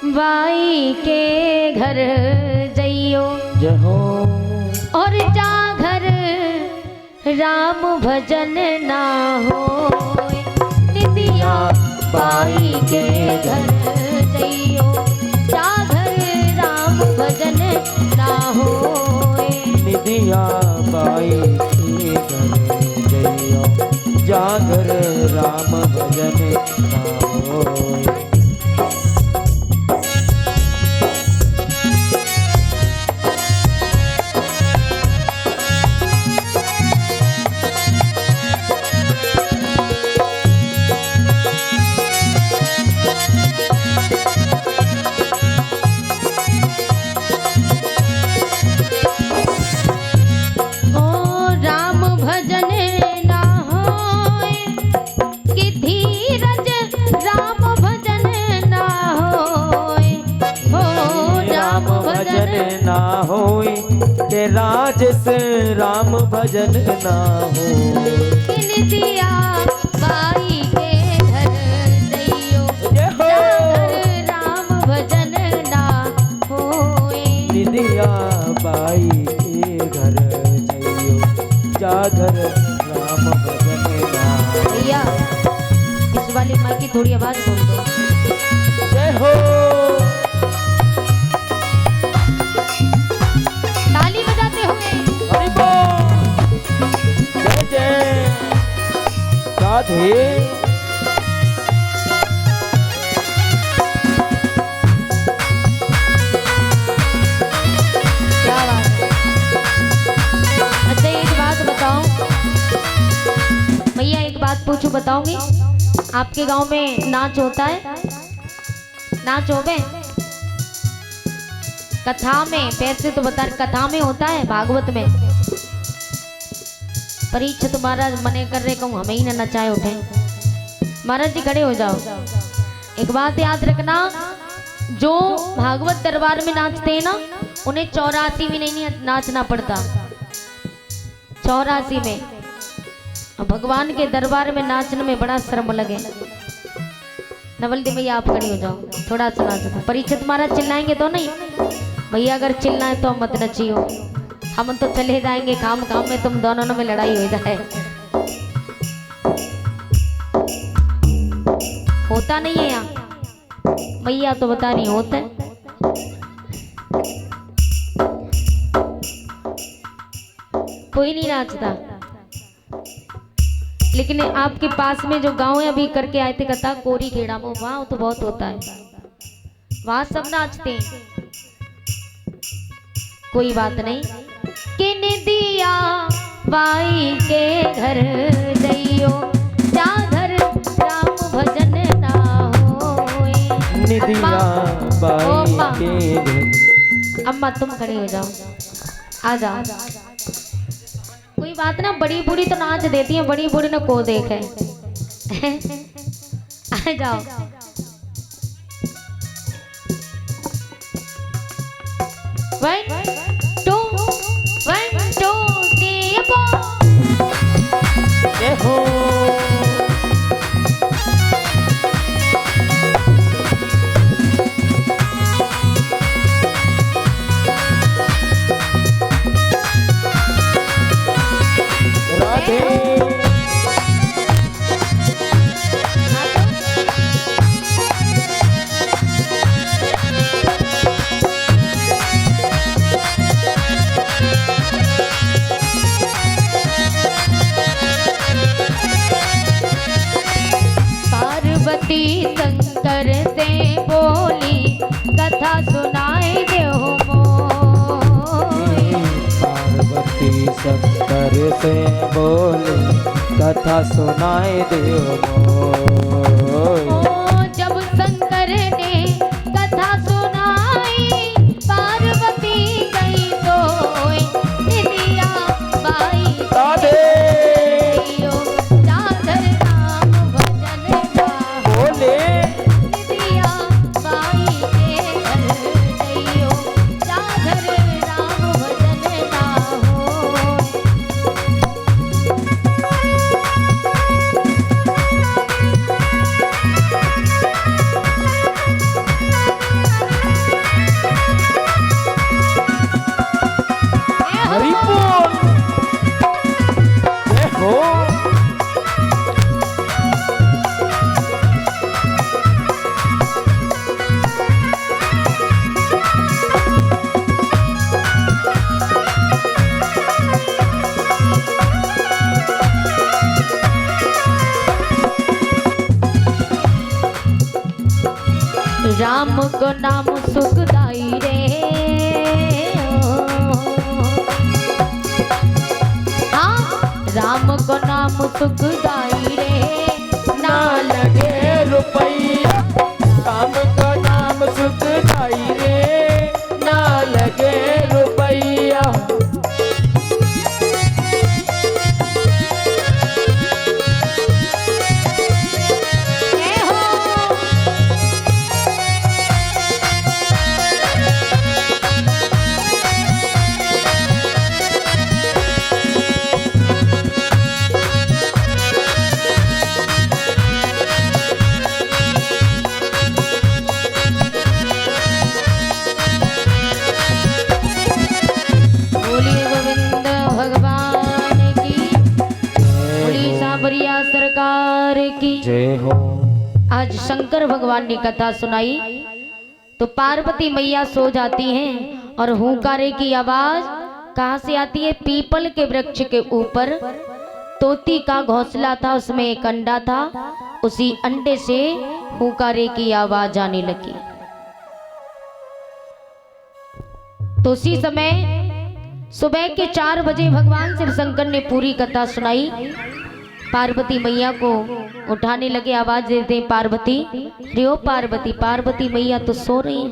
बाई के घर जइयो जहो, और जा घर राम भजन ना हो। निदिया बाई के घर जइयो, जा घर राम भजन ना हो। निदिया बाई के घर जइयो, जागर राम भजन ना होय। राजस राम भजन ना हो। निदिया बाई के घर जइयो जय हो। जागर राम भजन ना होए। निधिया बाई के घर जइयो जागर राम भजन ना। भैया इस वाली माँ की थोड़ी आवाज बोल दो। जय हो। ताली बजाते हुए हरि बोल। जय जय राधे। क्या बात है। अच्छा एक बात बताओ भैया, एक बात पूछूं, बताओगी? आपके गांव में नाच होता है? नाच होवे कथा में? पैसे तो बता, कथा में होता है, भागवत में। परीक्षा तुम्हारा मने कर रहे कहूँ हमें ही ना नचाए उठे। महाराज जी खड़े हो जाओ। एक बात याद रखना, जो भागवत दरबार में नाचते हैं ना, उन्हें 84 में नहीं नाचना पड़ता। 84 में भगवान के दरबार में नाचने में बड़ा शर्म लगे। नवल दी भैया आप खड़ी हो जाओ, थोड़ा सा नाचो। परीक्षित महाराज चिल्लाएंगे तो नहीं भैया, अगर चिल्लाए तो मत नचियो, हम तो चले जाएंगे काम काम में, तुम दोनों में लड़ाई हो जाए। होता नहीं है यहाँ भैया, तो बता नहीं होता है। कोई नहीं नाचता, लेकिन आपके पास में जो गांव है, अभी करके आए थे कथा कोरी खेड़ा में, वहां तो बहुत होता है, वहां सब नाचते हैं। कोई बात नहीं। किन दिया बाई के घर जइयो जागर राम भजन ना होए। निधिया बाई के घर। अम्मा तुम खड़े हो जाओ, आ जाओ। कोई बात ना, बड़ी बूढ़ी तो नाच देती है, बड़ी बूढ़ी ने को देखे। आ जाओ। One two 3 4। जय हो। राधे। पार्वती शंकर से बोली कथा सुनाए दो मोय। पार्वती शंकर से बोले कथा सुनाए दो मोय। जब शंकर ने कथा सुनाई पार्वती गई सोए। निधिया बाई राधे। जइयो जागर राम भजन ना बोले निधिया बाई के घर जइयो जागर राम भजन ना होए। हरि बोल। जय हो। राम को नाम सुखदाई रे। हाँ, राम को नाम सुखदाई रे। ना लगे रुपैया काम का नाम सुखदाई रे। ना लगे रुपैया। ए हो प्रिया सरकार की जय हो। आज शंकर भगवान ने कथा सुनाई तो पार्वती मैया सो जाती हैं और हुंकारे की आवाज कहाँ से आती है? पीपल के वृक्ष के ऊपर तोती का घोंसला था, उसमें एक अंडा था, उसी अंडे से हुंकारे की आवाज आने लगी। तो उसी समय सुबह के 4 बजे भगवान शिव शंकर ने पूरी कथा सुनाई। पार्वती मैया को उठाने लगे, आवाज देते पार्वती, रे पार्वती। पार्वती मैया तो सो रही है।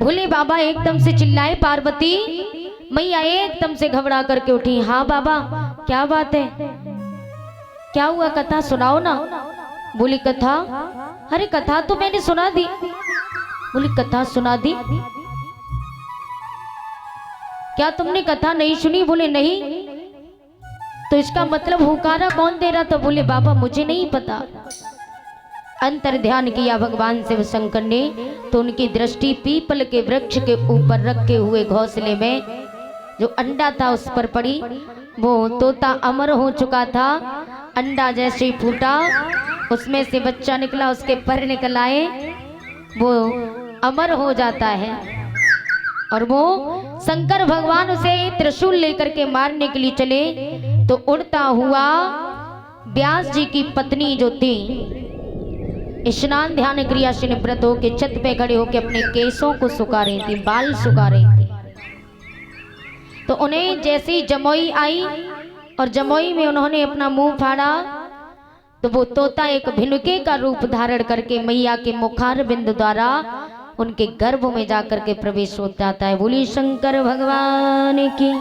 भोले बाबा एकदम से चिल्लाए, पार्वती मैया एकदम से घबरा करके उठी। हाँ बाबा क्या बात है, क्या हुआ, कथा सुनाओ ना। बोली कथा? अरे कथा तो मैंने सुना दी। बोली कथा सुना दी? क्या तुमने कथा नहीं सुनी? बोले नहीं। तो इसका मतलब हुंकारा कौन दे रहा था? बोले बाबा मुझे नहीं पता। अंतर ध्यान किया भगवान शिव शंकर ने तो उनकी दृष्टि पीपल के वृक्ष के ऊपर रखे हुए घोंसले में जो अंडा था उस पर पड़ी। वो तोता अमर हो चुका था। अंडा जैसे फूटा उसमें से बच्चा निकला, उसके पर निकल आए, वो अमर हो जाता है। और वो शंकर भगवान उसे त्रिशूल लेकर के मारने के लिए चले तो उड़ता हुआ व्यास जी की पत्नी जो थी स्नान ध्यान क्रियाशील व्रत होके छत पे खड़े होके अपने केसों को सुखा रही थी, बाल सुखा रही थी। तो उन्हें जैसी जमोई आई और जमोई में उन्होंने अपना मुंह फाड़ा तो वो तोता एक भिनुके का रूप धारण करके मैया के मुखार बिंदु द्वारा उनके गर्भ में जाकर के प्रवेश हो जाता है। बोली शंकर भगवान की।